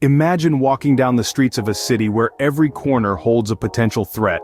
Imagine walking down the streets of a city where every corner holds a potential threat.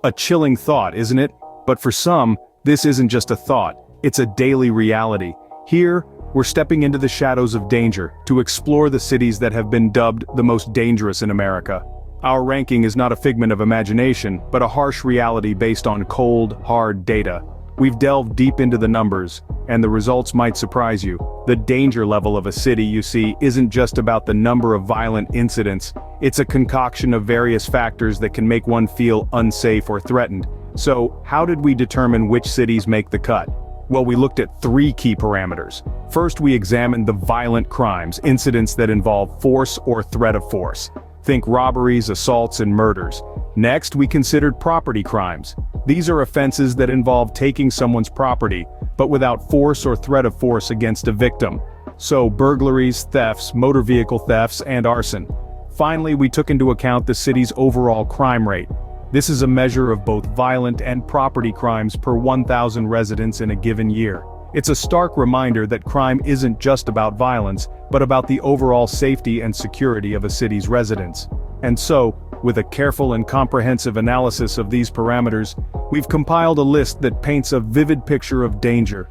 A chilling thought, isn't it? But for some, this isn't just a thought, it's a daily reality. Here, we're stepping into the shadows of danger to explore the cities that have been dubbed the most dangerous in America. Our ranking is not a figment of imagination, but a harsh reality based on cold, hard data. We've delved deep into the numbers, and the results might surprise you. The danger level of a city, you see, isn't just about the number of violent incidents, it's a concoction of various factors that can make one feel unsafe or threatened. So, how did we determine which cities make the cut? Well, we looked at three key parameters. First, we examined the violent crimes, incidents that involve force or threat of force. Think robberies, assaults, and murders. Next, we considered property crimes. These are offenses that involve taking someone's property, but without force or threat of force against a victim. So, burglaries, thefts, motor vehicle thefts, and arson. Finally, we took into account the city's overall crime rate. This is a measure of both violent and property crimes per 1,000 residents in a given year. It's a stark reminder that crime isn't just about violence, but about the overall safety and security of a city's residents. And so, with a careful and comprehensive analysis of these parameters, we've compiled a list that paints a vivid picture of danger.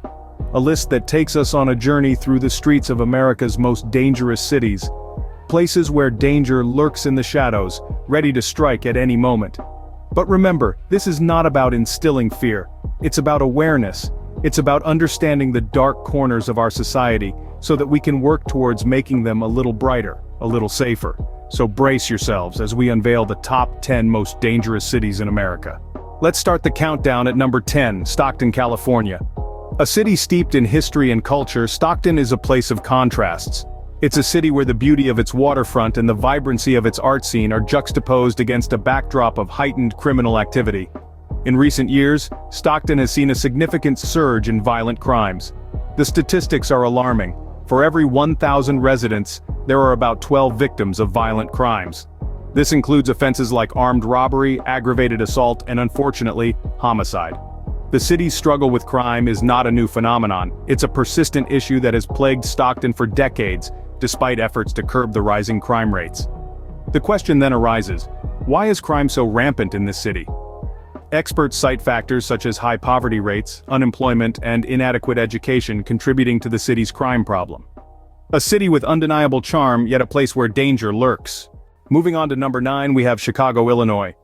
A list that takes us on a journey through the streets of America's most dangerous cities. Places where danger lurks in the shadows, ready to strike at any moment. But remember, this is not about instilling fear. It's about awareness. It's about understanding the dark corners of our society, so that we can work towards making them a little brighter, a little safer. So brace yourselves as we unveil the top 10 most dangerous cities in America. Let's start the countdown at number 10, Stockton, California. A city steeped in history and culture, Stockton is a place of contrasts. It's a city where the beauty of its waterfront and the vibrancy of its art scene are juxtaposed against a backdrop of heightened criminal activity. In recent years, Stockton has seen a significant surge in violent crimes. The statistics are alarming. For every 1,000 residents, there are about 12 victims of violent crimes. This includes offenses like armed robbery, aggravated assault, and unfortunately, homicide. The city's struggle with crime is not a new phenomenon. It's a persistent issue that has plagued Stockton for decades, despite efforts to curb the rising crime rates. The question then arises, why is crime so rampant in this city? Experts cite factors such as high poverty rates, unemployment, and inadequate education contributing to the city's crime problem. A city with undeniable charm, yet a place where danger lurks. Moving on to number 9, we have Chicago, Illinois.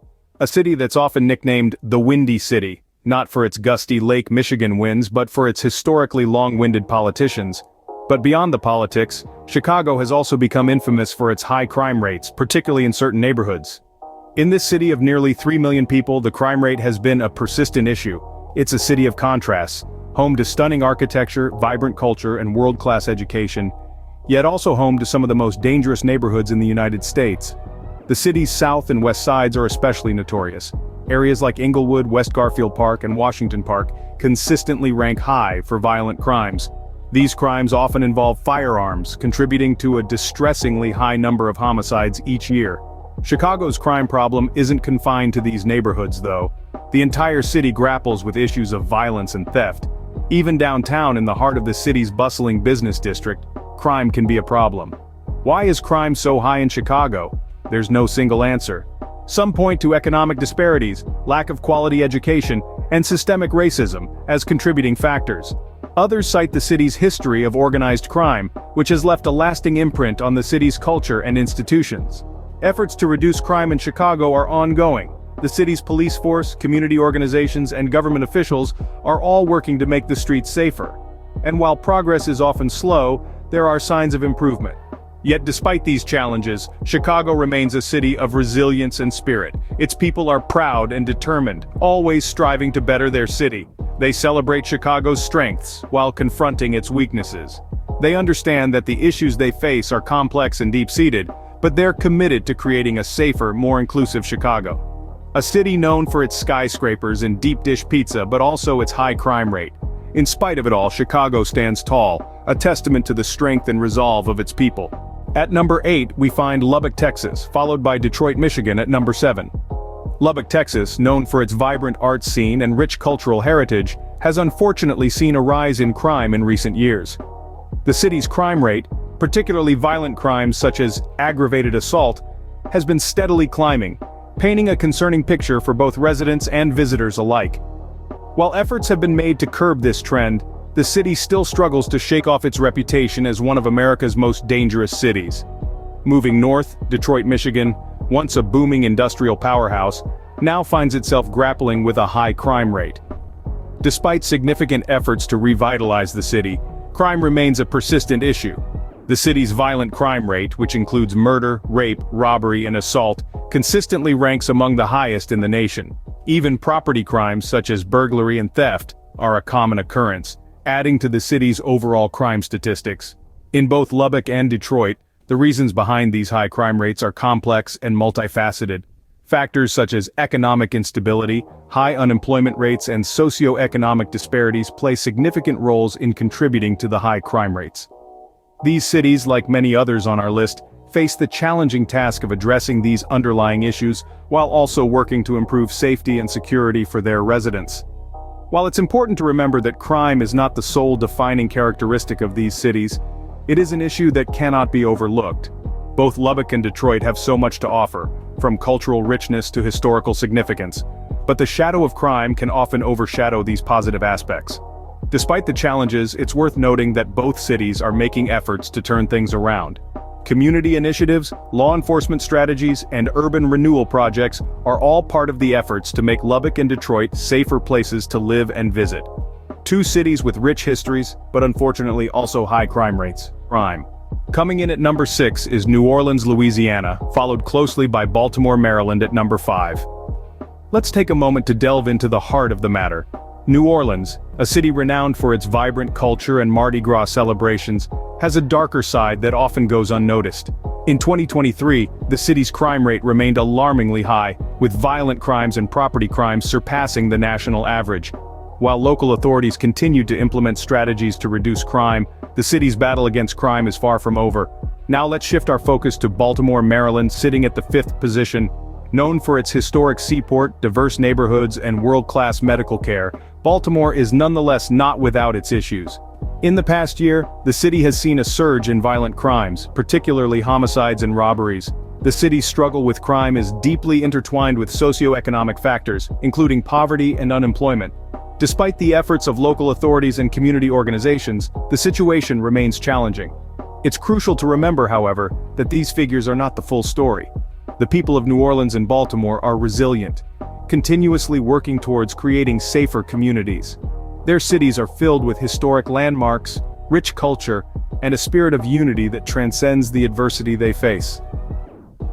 A city that's often nicknamed the Windy City, not for its gusty Lake Michigan winds but for its historically long-winded politicians. But beyond the politics, Chicago has also become infamous for its high crime rates, particularly in certain neighborhoods. In this city of nearly 3 million people, the crime rate has been a persistent issue. It's a city of contrasts, home to stunning architecture, vibrant culture, and world-class education, yet also home to some of the most dangerous neighborhoods in the United States. The city's south and west sides are especially notorious. Areas like Inglewood, West Garfield Park, and Washington Park consistently rank high for violent crimes. These crimes often involve firearms, contributing to a distressingly high number of homicides each year. Chicago's crime problem isn't confined to these neighborhoods, though. The entire city grapples with issues of violence and theft. Even downtown in the heart of the city's bustling business district, crime can be a problem. Why is crime so high in Chicago? There's no single answer. Some point to economic disparities, lack of quality education, and systemic racism as contributing factors. Others cite the city's history of organized crime, which has left a lasting imprint on the city's culture and institutions. Efforts to reduce crime in Chicago are ongoing. The city's police force, community organizations, and government officials are all working to make the streets safer. And while progress is often slow, there are signs of improvement. Yet despite these challenges, Chicago remains a city of resilience and spirit. Its people are proud and determined, always striving to better their city. They celebrate Chicago's strengths while confronting its weaknesses. They understand that the issues they face are complex and deep-seated, but they're committed to creating a safer, more inclusive Chicago. A city known for its skyscrapers and deep-dish pizza, but also its high crime rate. In spite of it all, Chicago stands tall, a testament to the strength and resolve of its people. At number 8, we find Lubbock, Texas, followed by Detroit, Michigan at number 7. Lubbock, Texas, known for its vibrant art scene and rich cultural heritage, has unfortunately seen a rise in crime in recent years. The city's crime rate, particularly violent crimes such as aggravated assault, has been steadily climbing, painting a concerning picture for both residents and visitors alike. While efforts have been made to curb this trend, the city still struggles to shake off its reputation as one of America's most dangerous cities. Moving north, Detroit, Michigan, once a booming industrial powerhouse, now finds itself grappling with a high crime rate. Despite significant efforts to revitalize the city, crime remains a persistent issue. The city's violent crime rate, which includes murder, rape, robbery, and assault, consistently ranks among the highest in the nation. Even property crimes such as burglary and theft are a common occurrence, adding to the city's overall crime statistics. In both Lubbock and Detroit, the reasons behind these high crime rates are complex and multifaceted. Factors such as economic instability, high unemployment rates, and socioeconomic disparities play significant roles in contributing to the high crime rates. These cities, like many others on our list, face the challenging task of addressing these underlying issues while also working to improve safety and security for their residents. While it's important to remember that crime is not the sole defining characteristic of these cities, it is an issue that cannot be overlooked. Both Lubbock and Detroit have so much to offer, from cultural richness to historical significance, but the shadow of crime can often overshadow these positive aspects. Despite the challenges, it's worth noting that both cities are making efforts to turn things around. Community initiatives, law enforcement strategies, and urban renewal projects are all part of the efforts to make Lubbock and Detroit safer places to live and visit. Two cities with rich histories, but unfortunately also high crime rates. Coming in at number 6 is New Orleans, Louisiana, followed closely by Baltimore, Maryland at number 5. Let's take a moment to delve into the heart of the matter. New Orleans, a city renowned for its vibrant culture and Mardi Gras celebrations, has a darker side that often goes unnoticed. In 2023, the city's crime rate remained alarmingly high, with violent crimes and property crimes surpassing the national average. While local authorities continued to implement strategies to reduce crime, the city's battle against crime is far from over. Now let's shift our focus to Baltimore, Maryland, sitting at the 5th position. Known for its historic seaport, diverse neighborhoods, and world-class medical care, Baltimore is nonetheless not without its issues. In the past year, the city has seen a surge in violent crimes, particularly homicides and robberies. The city's struggle with crime is deeply intertwined with socioeconomic factors, including poverty and unemployment. Despite the efforts of local authorities and community organizations, the situation remains challenging. It's crucial to remember, however, that these figures are not the full story. The people of New Orleans and Baltimore are resilient, continuously working towards creating safer communities. Their cities are filled with historic landmarks, rich culture, and a spirit of unity that transcends the adversity they face.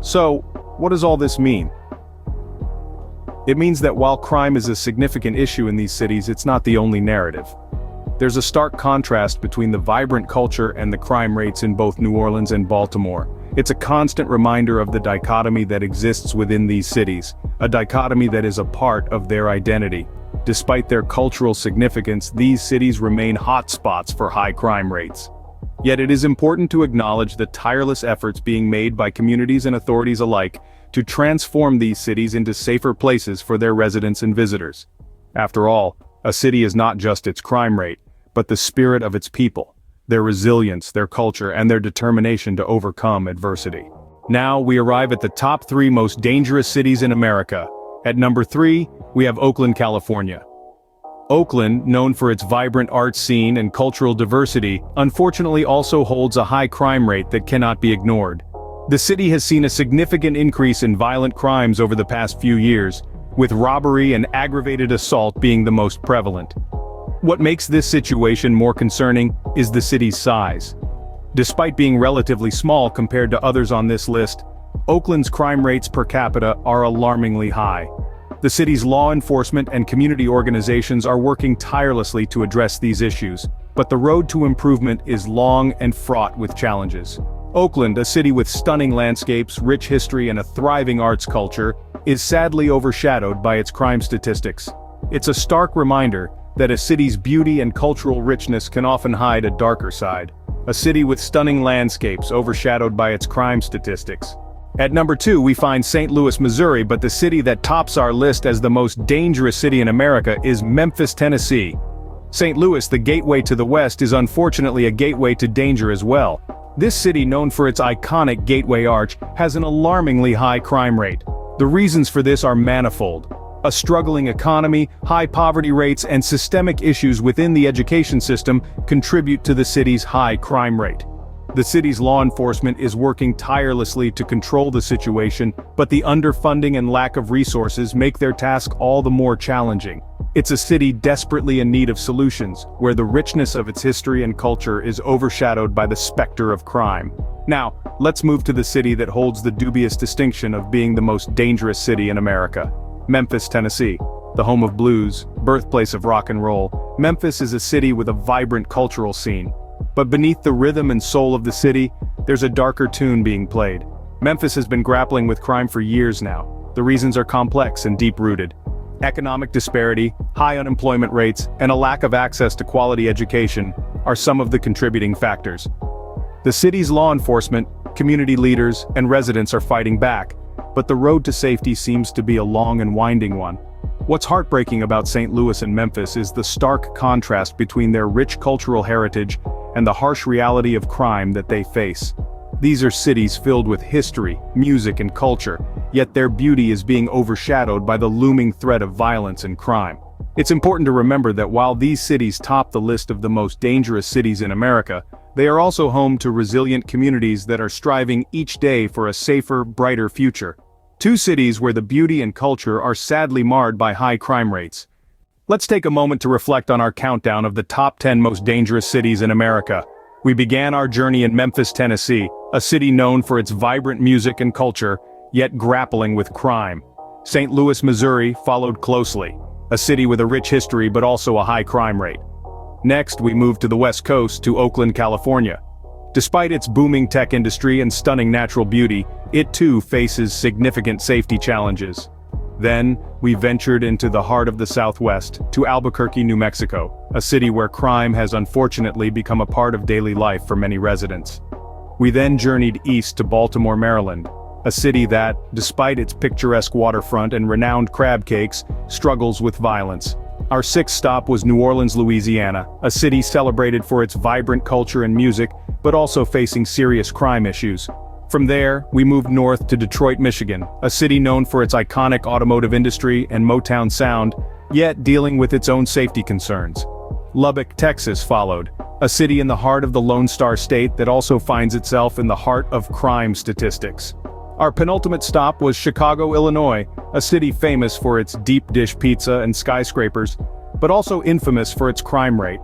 So, what does all this mean? It means that while crime is a significant issue in these cities, it's not the only narrative. There's a stark contrast between the vibrant culture and the crime rates in both New Orleans and Baltimore. It's a constant reminder of the dichotomy that exists within these cities, a dichotomy that is a part of their identity. Despite their cultural significance, these cities remain hotspots for high crime rates. Yet it is important to acknowledge the tireless efforts being made by communities and authorities alike to transform these cities into safer places for their residents and visitors. After all, a city is not just its crime rate, but the spirit of its people, their resilience, their culture, and their determination to overcome adversity. Now we arrive at the top 3 most dangerous cities in America. At number 3, we have Oakland, California. Oakland, known for its vibrant art scene and cultural diversity, unfortunately also holds a high crime rate that cannot be ignored. The city has seen a significant increase in violent crimes over the past few years, with robbery and aggravated assault being the most prevalent. What makes this situation more concerning is the city's size. Despite being relatively small compared to others on this list, Oakland's crime rates per capita are alarmingly high. The city's law enforcement and community organizations are working tirelessly to address these issues, but the road to improvement is long and fraught with challenges. Oakland, a city with stunning landscapes, rich history, and a thriving arts culture, is sadly overshadowed by its crime statistics. It's a stark reminder that a city's beauty and cultural richness can often hide a darker side. A city with stunning landscapes overshadowed by its crime statistics. At number 2, we find St. Louis, Missouri, but the city that tops our list as the most dangerous city in America is Memphis, Tennessee. St. Louis, the gateway to the West, is unfortunately a gateway to danger as well. This city, known for its iconic Gateway Arch, has an alarmingly high crime rate. The reasons for this are manifold. A struggling economy, high poverty rates, and systemic issues within the education system contribute to the city's high crime rate. The city's law enforcement is working tirelessly to control the situation, but the underfunding and lack of resources make their task all the more challenging. It's a city desperately in need of solutions, where the richness of its history and culture is overshadowed by the specter of crime. Now, let's move to the city that holds the dubious distinction of being the most dangerous city in America. Memphis, Tennessee. The home of blues, birthplace of rock and roll, Memphis is a city with a vibrant cultural scene. But beneath the rhythm and soul of the city, there's a darker tune being played. Memphis has been grappling with crime for years now. The reasons are complex and deep-rooted. Economic disparity, high unemployment rates, and a lack of access to quality education are some of the contributing factors. The city's law enforcement, community leaders, and residents are fighting back, but the road to safety seems to be a long and winding one. What's heartbreaking about St. Louis and Memphis is the stark contrast between their rich cultural heritage and the harsh reality of crime that they face. These are cities filled with history, music, and culture, yet their beauty is being overshadowed by the looming threat of violence and crime. It's important to remember that while these cities top the list of the most dangerous cities in America, they are also home to resilient communities that are striving each day for a safer, brighter future. Two cities where the beauty and culture are sadly marred by high crime rates. Let's take a moment to reflect on our countdown of the top 10 most dangerous cities in America. We began our journey in Memphis, Tennessee, a city known for its vibrant music and culture, yet grappling with crime. St. Louis, Missouri followed closely, a city with a rich history but also a high crime rate. Next, we moved to the West Coast to Oakland, California. Despite its booming tech industry and stunning natural beauty, it too faces significant safety challenges. Then, we ventured into the heart of the Southwest, to Albuquerque, New Mexico, a city where crime has unfortunately become a part of daily life for many residents. We then journeyed east to Baltimore, Maryland, a city that, despite its picturesque waterfront and renowned crab cakes, struggles with violence. Our sixth stop was New Orleans, Louisiana, a city celebrated for its vibrant culture and music, but also facing serious crime issues. From there, we moved north to Detroit, Michigan, a city known for its iconic automotive industry and Motown sound, yet dealing with its own safety concerns. Lubbock, Texas followed, a city in the heart of the Lone Star State that also finds itself in the heart of crime statistics. Our penultimate stop was Chicago, Illinois, a city famous for its deep dish pizza and skyscrapers, but also infamous for its crime rate.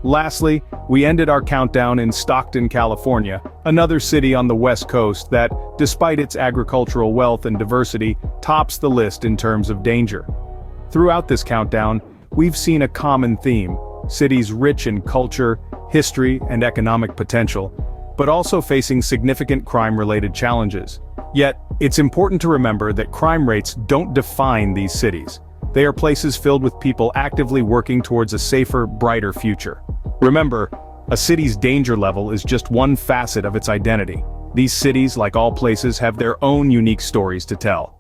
Lastly, we ended our countdown in Stockton, California, another city on the West Coast that, despite its agricultural wealth and diversity, tops the list in terms of danger. Throughout this countdown, we've seen a common theme: cities rich in culture, history, and economic potential, but also facing significant crime-related challenges. Yet, it's important to remember that crime rates don't define these cities. They are places filled with people actively working towards a safer, brighter future. Remember, a city's danger level is just one facet of its identity. These cities, like all places, have their own unique stories to tell.